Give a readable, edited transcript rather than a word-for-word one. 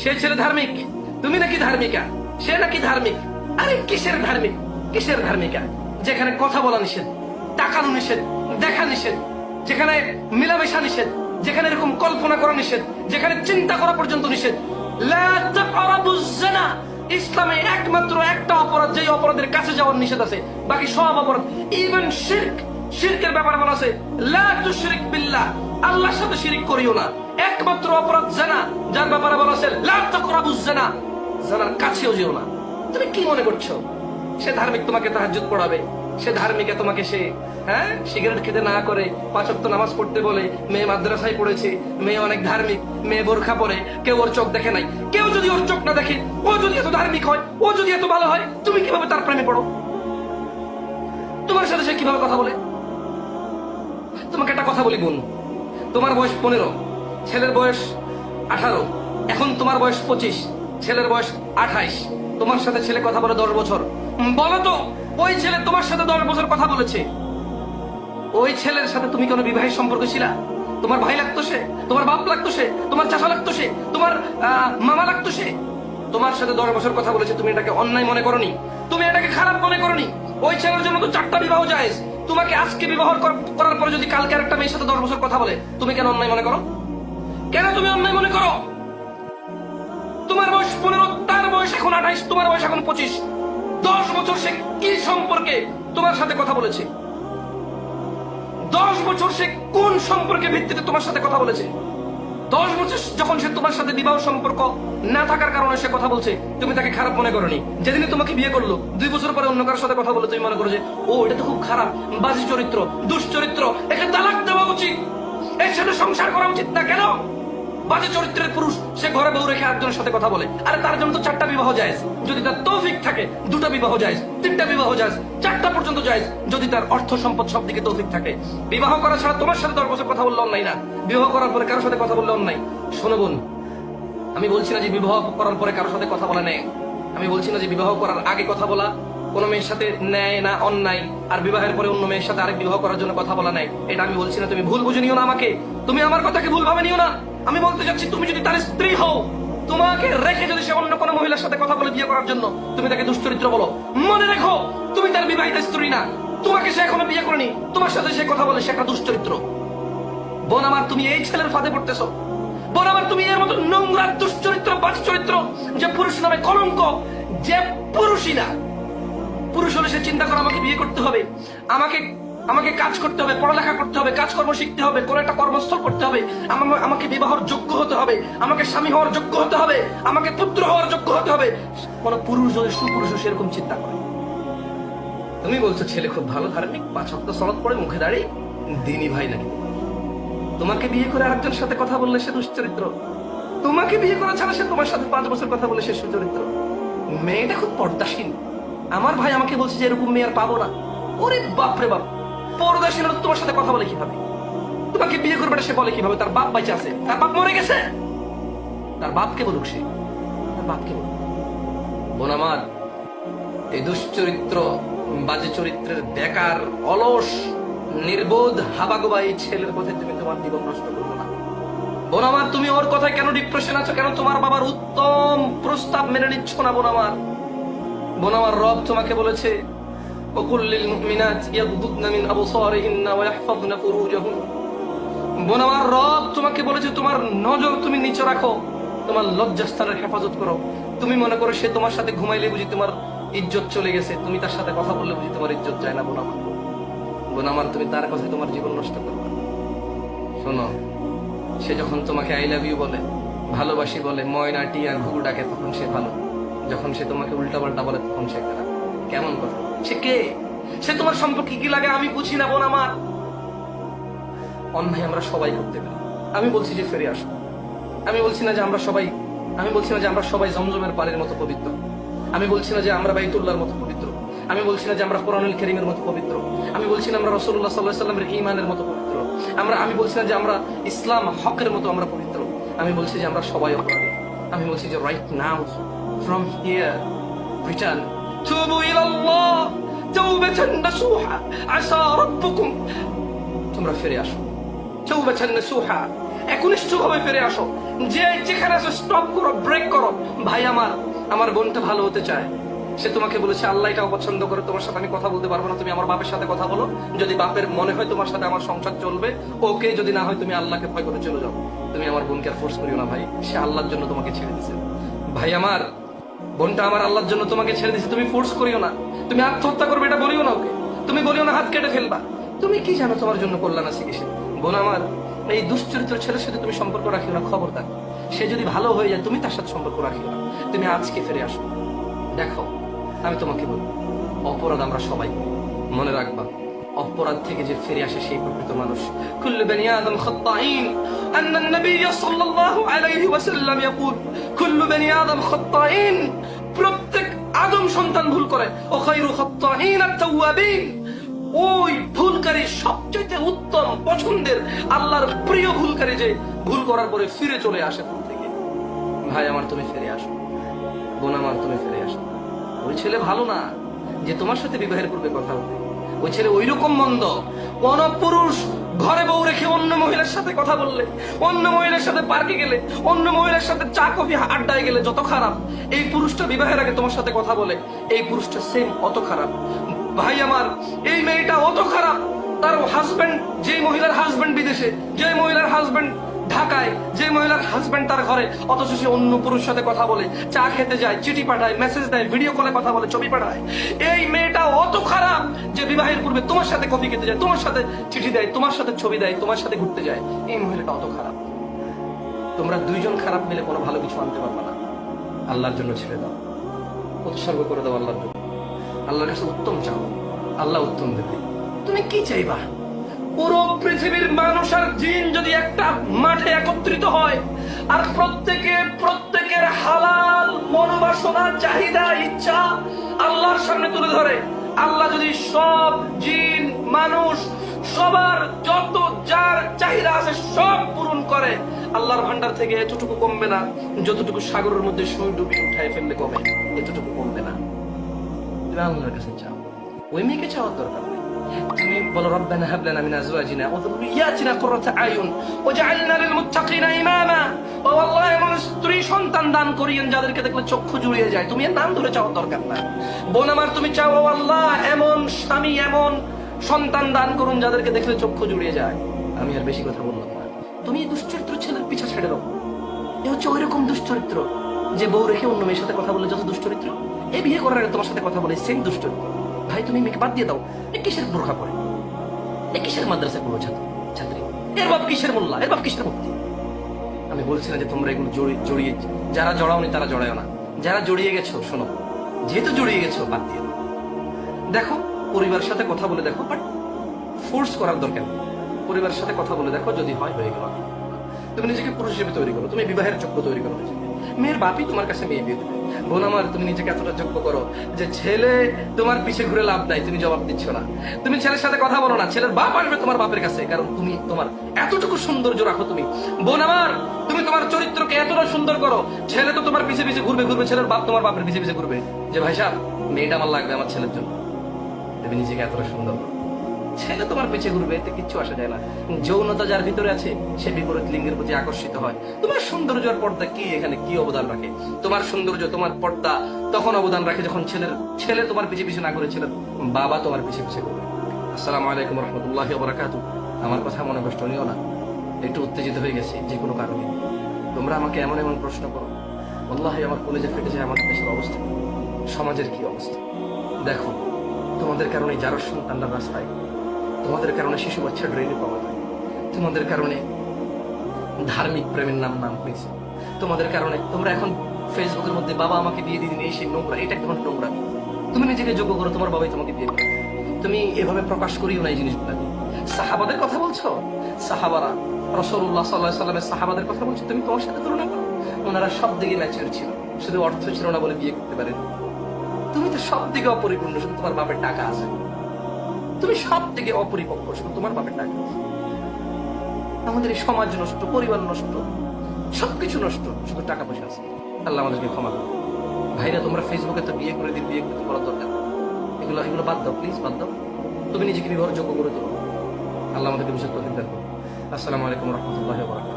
সে ছেলে ধার্মিক, তুমি নাকি ধার্মিকা, সে নাকি ধার্মিক। আরে কিসের ধার্মিক, কিসের ধার্মিকা? যেখানে কথা বলা নিষেধ, তাকানো নিষেধ, দেখা নিষেধ, যেখানে মিলামেশা নিষেধ, যেখানে এরকম কল্পনা করা নিষেধ, যেখানে চিন্তা করা পর্যন্ত নিষেধ। লা তাকরাবুজ জিনা, ইসলামে একমাত্র একটা অপরাধ, যেই অপরাধের কাছে যাওয়ার নিষেধ আছে, বাকি সব অপরাধ। ইভেন শিরক, শিরকের ব্যাপারে বলা আছে লা তুশরিক বিল্লাহ, আল্লাহর সাথে শিরিক করিও না। একমাত্র অপরাধ জিনা, যার ব্যাপারে বলা আছে লা তাকরাবুজ জিনা, জিনার কাছেও যেও না। তুমি কি মনে করছো সে ধার্মিক তোমাকে তাহাজ্জুদ পড়াবে? সে ধার্মিকে তোমাকে সে সিগারেট খেতে না করে 5 ওয়াক্ত নামাজ পড়তে বলে, মেয়ে মাদ্রাসায় পড়েছে, মেয়ে অনেক ধার্মিক, মেয়ে বোরখা পরে, কেউ ওর চোখ দেখে নাই। কেউ যদি ওর চোখ না দেখে, ও যদি এত ধার্মিক হয়, ও যদি এত ভালো হয়, তুমি কিভাবে তার প্রেমে পড়ো? তোমার সাথে সে কিভাবে কথা বলে? তোমাকে একটা কথা বলি বোন, তোমার বয়স 15, ছেলের বয়স 18, এখন তোমার বয়স 25, ছেলের বয়স 28। তোমার সাথে ছেলে কথা বলে 10 বছর। বলো তো, ওই ছেলে তোমার সাথে 10 বছর কথা বলেছে, ওই ছেলের সাথে তুমি কোনো বিবাহের সম্পর্ক ছিলা? তোমার ভাই লাগতো সে, তোমার বাপ লাগতো সে, তোমার চাচা লাগতো সে, তোমার মামা লাগতো সে? তোমার সাথে 10 বছর কথা বলেছে, তুমি এটাকে অন্যায় মনে করনি, তুমি এটাকে খারাপ মনে করনি। ওই ছেলের জন্য তো 4টা বিবাহ জায়েজ। তোমাকে আজকে বিবাহ করার পরে যদি কালকে আরেকটা মেয়ের সাথে 10 বছর কথা বলে, তুমি কেন অন্যায় মনে করো? কেন তুমি অন্যায় মনে করো? তোমার বয়স 15, তার বয়স এখন 28, তোমার বয়স এখন 25। 10 বছর সে কি সম্পর্কে তোমার সাথে কথা বলেছে? 10 বছর সে কোন সম্পর্কে ভিত্তিতে তোমার সাথে কথা বলেছে? 10 বছর যখন সে তোমার সাথে বিবাহ সম্পর্ক না থাকার কারণে সে কথা বলছে, তুমি তাকে খারাপ মনে করনি। যেদিনে তোমাকে বিয়ে করলো, 2 বছর পরে অন্য কারোর সাথে কথা বলে, তুমি মনে করো যে ও এটা তো খুব খারাপ, বাজে চরিত্র, দুশ্চরিত্র, একে তালাক দেওয়া উচিত, এর সাথে সংসার করা উচিত না। কেন? বাজে চরিত্রের পুরুষ, সে ঘরে বউ রেখে আরেকজনের সাথে কথা বলে। আরে তার জন্য তো 4টা বিবাহ জায়েজ। যদি তার তৌফিক থাকে 2টা বিবাহ জায়েজ, 3টা বিবাহ জায়েজ, 4টা পর্যন্ত জায়েজ, যদি তার অর্থ সম্পদ সব দিকে তৌফিক থাকে। বিবাহ করা ছাড়া তোমার সাথে 10 বছর কথা বললে অন্যায় না, বিবাহ করার পরে কারোর সাথে কথা বললে অন্যায়। শোনো বোন, আমি বলছি না যে বিবাহ করার পরে কারোর সাথে কথা বলা নেই, আমি বলছি না যে বিবাহ করার আগে কথা বলা কোন মেয়ের সাথে ন্যায় না, অন্যায়। আর বিবাহের পরে অন্য মেয়ের সাথে আরেক বিবাহ করার জন্য কথা বলা নাই, এটা আমি বলছি না। তুমি ভুল বুঝে নিও না আমাকে, তুমি আমার কথাকে ভুল ভাবে নিও না। আমি বলতে চাচ্ছি, তুমি যদি তার স্ত্রী হও, তোমাকে রেখে যদি সে অন্য কোনো মহিলার সাথে কথা বলে বিয়ে করার জন্য, তুমি তাকে দুশ্চরিত্র বলো, মনে রেখো তুমি তার বিবাহিত স্ত্রী না, তোমাকে সে এখনো বিয়ে করেনি, তোমার সাথে সে কথা বলে, সে একটা দুশ্চরিত্র। বোন আমার, তুমি এই ছেলের ফাঁদে পড়তেছো। বোন আমার, তুমি এর মতো নোংরা দুশ্চরিত্র, বাজ চরিত্র, যে পুরুষ নামে কলঙ্ক, যে পুরুষই না। পুরুষ হলে সে চিন্তা করে আমাকে বিয়ে করতে হবে, আমাকে কাজ করতে হবে, পড়ালেখা করতে হবে, কাজকর্ম শিখতে হবে, কোন একটা কর্মস্থল করতে হবে, আমাকে বিবাহের যোগ্য হতে হবে, আমাকে স্বামী হওয়ার যোগ্য হতে হবে, আমাকে পুত্র হওয়ার যোগ্য হতে হবে। কোন পুরুষ যদি সুপুরুষ সেরকম চিন্তা করে। তুমি বলছো ছেলে খুব ভালো, ধার্মিক, 5 ওয়াক্ত সালাত পড়ে, মুখে দাঁড়িয়ে, দিনী ভাই নাকি? তোমাকে বিয়ে করে আরেকজনের সাথে কথা বললে সে দুশ্চরিত্র। তোমাকে বিয়ে করা ছাড়া সে তোমার সাথে 5 বছর কথা বলে সে সুচরিত্র। মেয়েটা খুব পর্দাসীন। আমার ভাই আমাকে বলছে যে এরকম মেয়ে আর পাবো না। ওরে বাপরে বাপ, পর্দাসীন তোমার সাথে কথা বলে কিভাবে? তোমাকে বিয়ে করবে সে বলে কিভাবে? তার বাপ বেঁচে আছে, তার বাপ মরে গেছে, তার বাপকে বলুক সে, তার বাপকে বলুক। বোন আমার, এই দুশ্চরিত্র, বাজে চরিত্রের বেকার, অলস, নির্বোধ, হাবাগোবা এই ছেলের পথে তুমি তোমার জীবন নষ্ট করবো না। বোন আমার, তুমি ওর কথায় কেন ডিপ্রেশন আছো? কেন তোমার বাবার উত্তম প্রস্তাব মেনে নিচ্ছ না? বোন আমার, বোন আমার, রব তোমাকে বলেছে وقل للمؤمنات يغضضن من أبصارهن ويحفظن فروجهن। বোন আমার, রব তোমাকে বলেছে তোমার নজর তুমি নিচে রাখো, তোমার লজ্জাস্থানের হেফাজত করো। তুমি মনে করো সে তোমার সাথে ঘুমাইলে বুঝি তোমার ইজ্জত চলে গেছে, তুমি তার সাথে কথা বললে বুঝি তোমার ইজ্জত যায় না? বোন আমার, বোন আমার, তুমি তার কথায় তোমার জীবন নষ্ট করবে। শোনো, সে যখন তোমাকে আই লাভ ইউ বলে, ভালোবাসি বলে, ময়না টিয়া ঘুঘু ডাকে, তখন সে ভালো। যখন সে তোমাকে উল্টা পাল্টা বলে, তখন সে খারাপ। কেমন কথা? সে কে? সে তোমার সম্পর্কে কি লাগে আমি বুঝি না। বোন আমার, অন্যায় আমরা সবাই করতে পারি। আমি বলছি যে ফিরে আসো। আমি বলছি না যে আমরা সবাই জমজমের পানির মতো পবিত্র। আমি বলছি না যে আমরা বাইতুল্লাহর মতো পবিত্র। আমি বলছি না যে আমরা কোরআনুল কারীমের মতো পবিত্র। আমি বলছি না আমরা রাসূলুল্লাহ সাল্লাল্লাহু আলাইহি ওয়াসাল্লামের ঈমানের মতো পবিত্র। আমি বলছি না যে আমরা ইসলাম হকের মতো আমরা পবিত্র। আমি বলছি যে আমরা সবাই অপরাধী। আমি বলছি যে right now, from here, return, তুবু ইলাল্লাহ তাওবাতান নাসুহা, আসা রাব্বুকুম, তোমরা ফিরে আসো। তাওবাতান নাসুহা, একনিষ্ঠভাবে ফিরে আসো। যেখানে আসো স্টপ করো, ব্রেক করো। ভাই আমার বোনটা ভালো হতে চায়, সে তোমাকে বলেছে আল্লাহ এটাও পছন্দ করে, তোমার সাথে আমি কথা বলতে পারবো না, তুমি আমার বাপের সাথে কথা বলো। যদি বাপের মনে হয় তোমার সাথে আমার সংসার চলবে ওকে, যদি না হয় তুমি আল্লাহকে ভয় করে চলে যাও। তুমি আমার বোনকে আর ফোর্স করিও না ভাই, সে আল্লাহর জন্য তোমাকে ছেড়ে দিছে। ভাই বোনটা আমার আল্লাহর জন্য তোমাকে ছেড়ে দিছে, তুমি ফোর্স করিও না। তুমি আত্মহত্যা করবে এটা বলিও না ওকে, তুমি বলিও না হাত কেটে ফেলবা। তুমি কি জানো তোমার জন্য কল্যাণ আছে কিসে? বোন আমার, এই দুশ্চরিত্র ছেলের সাথে তুমি সম্পর্ক রাখিও না, খবরদার। সে যদি ভালো হয়ে যায় তুমি তার সাথে সম্পর্ক রাখিও না। তুমি আজকে ফিরে আসো। দেখো আমি তোমাকে বলবো, অপরাধ আমরা সবাই করি, মনে রাখবা অপরাধ থেকে যে ফিরে আসে সেই প্রকৃত মানুষ। কুল্লু বনি আদম খাত্তাইন, আন্না নবী সাল্লাল্লাহু আলাইহি ওয়াসাল্লাম ইয়াকুল কুল্লু বনি আদম খাত্তাইন, প্রত্যেক আদম সন্তান ভুল করে। ও খায়রু খাত্তাইন আত-তাওয়াবিন, ওই ভুলকারী সবচেয়ে উত্তম পছন্দের আল্লাহর প্রিয় ভুলকারী যে ভুল করার পরে ফিরে চলে আসে ভুল থেকে। ভাই আমার তুমি ফিরে আসো, বোন আমার তুমি ফিরে আসো। ওই ছেলে ভালো না যে তোমার সাথে বিবাহের পূর্বে কথা বলে, ওই ছেলে ওই রকম মন্দ। কোন পুরুষ ঘরে বউ রেখে অন্য মহিলার সাথে কথা বললে, অন্য মহিলার সাথে পার্কে গেলে, অন্য মহিলার সাথে চা কফি আড্ডায় গেলে যত খারাপ, এই পুরুষটা বিবাহের আগে তোমার সাথে কথা বলে, এই পুরুষটা সেম অত খারাপ। ভাই আমার, এই মেয়েটা অত খারাপ, তার হাজবেন্ড, যে মহিলার হাজবেন্ড বিদেশে, যে মহিলার হাজবেন্ড ঢাকায়, যে মহিলার হাজবেন্ড তার ঘরে, অথচ সে অন্য পুরুষের সাথে কথা বলে, চা খেতে যায়, চিঠি পাঠায়, মেসেজ দেয়, ভিডিও কলে কথা বলে, ছবি পাঠায়। এই মেয়েটা অত খারাপ যে বিবাহের পূর্বে তোমার সাথে কফি খেতে যায়, তোমার সাথে চিঠি দেয়, তোমার সাথে ছবি দেয়, তোমার সাথে ঘুরতে যায়। এই মহিলাটা অত খারাপ। তোমরা দুইজন খারাপ মিলে কোনো ভালো কিছু আনতে পারবে না। আল্লাহর জন্য ছেড়ে দাও, উৎসর্গ করে দাও আল্লাহর জন্য। আল্লাহর কাছে উত্তম চাও, আল্লাহ উত্তম দেবে। তুমি কি চাইবা? পুরো পৃথিবীর মানুষ আর জিন যদি একটা মাঠে একত্রিত হয় আর প্রত্যেকের হালাল মনোবাসনা, চাহিদা, ইচ্ছা আল্লাহর সামনে তুলে ধরে, আল্লাহ যদি সব জিন মানুষ সবার যত যার চাহিদা আছে সব পূরণ করে, আল্লাহর ভান্ডার থেকে এতটুকু কমবে না যতটুকু সাগরের মধ্যে সুই ডুবি উঠায় ফেললে কমে, এতটুকু কমবে না। তুমি আল্লাহর কাছে চাও, ওই মেয়েকে চাওয়ার দরকার নেই। তুমি বলো রব্বানা হাব লানা মিন আজওয়াজিনা ওয়া যুররিয়াতিনা কুররাতা আয়ুন ওয়াজআলনা লিল মুত্তাকিনা ইমামা। ও আল্লাহ, এমন স্ত্রী সন্তান দান করিয়েন যাদেরকে দেখলে চক্ষু জুড়িয়ে যায়। তুমি এর নাম ধরে চাওয়ার দরকার নাই। বোন আমার, তুমি চাও ও আল্লাহ এমন স্বামী, এমন সন্তান দান করুন যাদেরকে দেখলে চক্ষু জুড়িয়ে যায়। আমি আর বেশি কথা বললাম না। তুমি এই দুশ্চরিত্র ছেলের পিছা ছেড়ে দাও। এ হচ্ছে ওই রকম দুশ্চরিত্র যে বউ রেখে অন্য মেয়ের সাথে কথা বলে যত দুশ্চরিত্র, এই বিয়ে করার আগে তোমার সাথে কথা বলে সেম দুশ্চরিত্র। ভাই তুমি মেয়েকে বাদ দিয়ে দাও। এ কিসের বোরখা পরে, এ কিসের মাদ্রাসা পড়ো ছাত্রী, এর বাপ কিসের মোল্লা, এর বাপ কিসের মুক্তি? আমি বলছি না যে তোমরা এগুলো জড়িয়ে, যারা জড়াওনি তারা জড়ায় না, যারা জড়িয়ে গেছো শোনো, যেহেতু জড়িয়ে গেছো বাদ দিয়ে দাও। দেখো পরিবারের সাথে কথা বলে দেখো, বাট ফোর্স করার দরকার নেই। পরিবারের সাথে কথা বলে দেখো, যদি হয় হয়ে গেল। তুমি নিজেকে পুরুষ হিসেবে তৈরি করো, তুমি বিবাহের যোগ্য তৈরি করো নিজেকে। মেয়ের বাপই তোমার কাছে মেয়ে বিয়ে দেবে। বোন আমার, তুমি নিজেকে এতটা যোগ্য করো যে ছেলে তোমার পিছে ঘুরে লাভ নাই, তুমি জবাব দিচ্ছ না। তুমি ছেলের সাথে কথা বলো না, ছেলের বাপ আসবে তোমার বাপের কাছে, কারণ তুমি তোমার এতটুকু সৌন্দর্য রাখো। তুমি বোন আমার, তুমি তোমার চরিত্রকে এতটা সুন্দর করো, ছেলে তো তোমার পিছে পিছে ঘুরবে, ছেলের বাপ তোমার বাপের পিছে পিছে ঘুরবে যে ভাই সাহেব মেয়েটা আমার লাগবে আমার ছেলের জন্য। তুমি নিজেকে এতটা সুন্দর করো, ছেলে তোমার পিছে ঘুরবে, এতে কিচ্ছু আসা যায় না। যৌনতা যার ভিতরে আছে সে বিপরীত লিঙ্গের প্রতি আকর্ষিত হয়। তোমার সৌন্দর্যের পর্দা কি এখানে কি অবদান রাখে? তোমার সৌন্দর্য, তোমার পর্দা তখন অবদান রাখে যখন ছেলে তোমার পিছে পিছে না করে ছেলের বাবা তোমার পিছে পিছে করবে। আসসালামু আলাইকুম রহমতুল্লাহি ওয়া বারাকাতুহু। আমার কথা মনে কষ্ট নিও না, একটু উত্তেজিত হয়ে গেছি যে কোনো কারণে। তোমরা আমাকে এমন এমন প্রশ্ন করো, আল্লাহি আমার কলেজে ফেটে যায় আমাদের দেশের অবস্থা, সমাজের কি অবস্থা। দেখো তোমাদের কারণে যারা সন্তানরা রাস্তায়, তোমাদের কারণে শিশু বাচ্চা ড্রেনে পাওয়া যায়, তোমাদের কারণে ধার্মিক প্রেমের নাম হয়েছে, তোমাদের কারণে তোমরা এখন ফেসবুকের মধ্যে বাবা আমাকে বিয়ে দিয়ে দিন, এই সেই নোংরা, এটা তোমার নোংরা। তুমি নিজেকে যোগ্য করো, তোমার বাবাই তোমাকে বিয়ে করে। তুমি এভাবে প্রকাশ করিও না এই জিনিসগুলো। সাহাবাদের কথা বলছো, সাহাবারা রাসূলুল্লাহ সাল্লাল্লাহু আলাইহি ওয়াসাল্লামের সাহাবাদের কথা বলছো, তুমি তোমার সাথে তুলনা করো। ওনারা সব দিকে ম্যাচিউর ছিল, শুধু অর্থ ছিল না বলে বিয়ে করতে পারেন। তুমি তো সব দিকে অপরিপূর্ণ, শুধু তোমার বাপের টাকা আছে। তুমি সব থেকে অপরিপক্ক, শুধু তোমার বাপের টাকা। আমাদের এই সমাজ নষ্ট, পরিবার নষ্ট, সবকিছু নষ্ট, শুধু টাকা পয়সা আছে। আল্লাহ আমাদেরকে ক্ষমা করো। ভাইরা তোমরা ফেসবুকে তো বিয়ে করে বিয়ে করতে বলার দরকার, এগুলো বাদ দাও, প্লিজ বাদ দাও। তুমি নিজেকে বিবাহযোগ্য করে তোলো। আল্লাহ আমাদেরকে বিষয় তৌফিক দান করুন। আসসালামু আলাইকুম রহমতুল্লাহি ওয়া বারাকাতুহু।